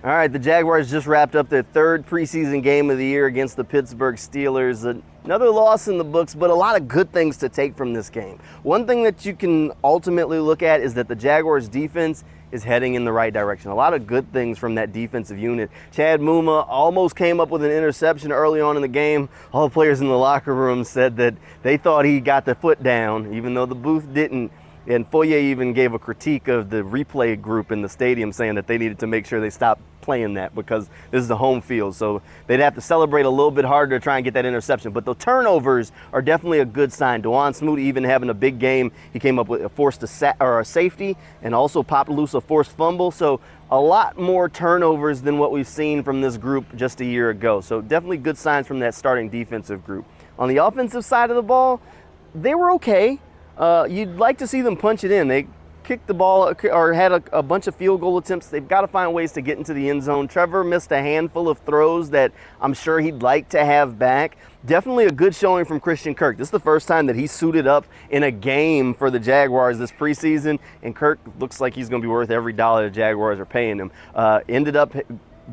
All right, the Jaguars just wrapped up their third preseason game of the year against the Pittsburgh Steelers. Another loss in the books, but a lot of good things to take from this game. One thing that you can ultimately look at is that the Jaguars defense is heading in the right direction. A lot of good things from that defensive unit. Chad Muma almost came up with an interception early on in the game. All the players in the locker room said that they thought he got the foot down, even though the booth didn't. And Foye even gave a critique of the replay group in the stadium, saying that they needed to make sure they stopped playing that because this is the home field. So they'd have to celebrate a little bit harder to try and get that interception. But the turnovers are definitely a good sign. Dewan Smoot even having a big game. He came up with a safety and also popped loose a forced fumble. So a lot more turnovers than what we've seen from this group just a year ago. So definitely good signs from that starting defensive group. On the offensive side of the ball, they were okay. You'd like to see them punch it in. They kicked the ball or had a bunch of field goal attempts. They've got to find ways to get into the end zone. Trevor missed a handful of throws that I'm sure he'd like to have back. Definitely a good showing from Christian Kirk. This is the first time that he suited up in a game for the Jaguars this preseason, and Kirk looks like he's going to be worth every dollar the Jaguars are paying him. Ended up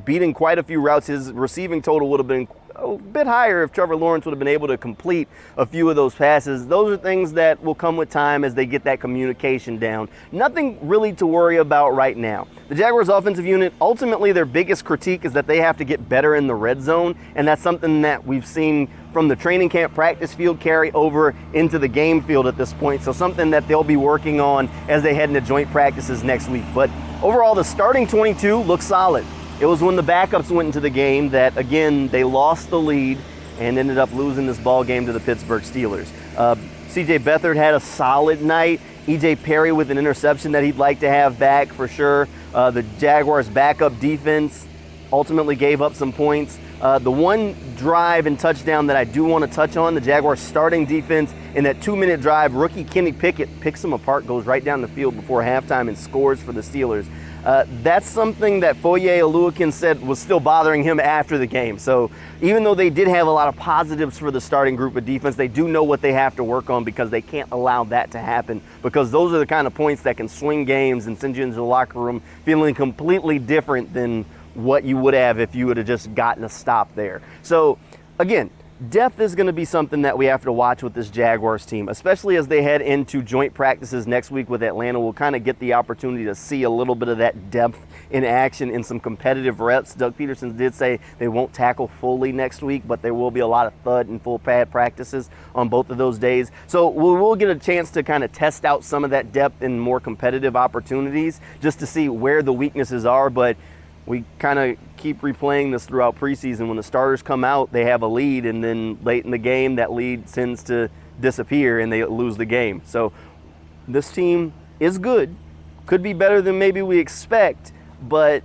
beating quite a few routes. His receiving total would have been a bit higher if Trevor Lawrence would have been able to complete a few of those passes. Those are things that will come with time as they get that communication down. Nothing really to worry about right now. The Jaguars offensive unit, ultimately their biggest critique is that they have to get better in the red zone, and that's something that we've seen from the training camp practice field carry over into the game field at this point. So something that they'll be working on as they head into joint practices next week. But overall, the starting 22 looks solid. It was when the backups went into the game that, again, they lost the lead and ended up losing this ball game to the Pittsburgh Steelers. C.J. Beathard had a solid night. E.J. Perry with an interception that he'd like to have back for sure. The Jaguars' backup defense ultimately gave up some points. The one drive and touchdown that I do want to touch on, the Jaguars' starting defense in that 2-minute drive, rookie Kenny Pickett picks them apart, goes right down the field before halftime and scores for the Steelers. That's something that Foye Oluokun said was still bothering him after the game. So even though they did have a lot of positives for the starting group of defense, they do know what they have to work on because they can't allow that to happen, because those are the kind of points that can swing games and send you into the locker room feeling completely different than what you would have if you would have just gotten a stop there. So again, depth is going to be something that we have to watch with this Jaguars team, especially as they head into joint practices next week with Atlanta. We'll kind of get the opportunity to see a little bit of that depth in action in some competitive reps. Doug Peterson did say they won't tackle fully next week, but there will be a lot of thud and full pad practices on both of those days. So we'll get a chance to kind of test out some of that depth in more competitive opportunities just to see where the weaknesses are. But we kind of keep replaying this throughout preseason. When the starters come out, they have a lead, and then late in the game, that lead tends to disappear and they lose the game. So this team is good, could be better than maybe we expect, but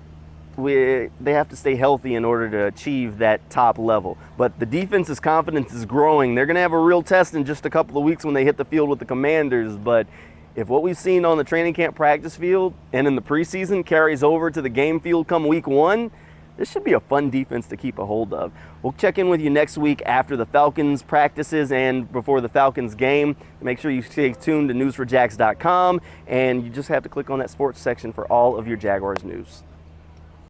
they have to stay healthy in order to achieve that top level. But the defense's confidence is growing. They're going to have a real test in just a couple of weeks when they hit the field with the Commanders, but if what we've seen on the training camp practice field and in the preseason carries over to the game field come week 1, this should be a fun defense to keep a hold of. We'll check in with you next week after the Falcons practices and before the Falcons game. Make sure you stay tuned to News4Jags.com, and you just have to click on that sports section for all of your Jaguars news.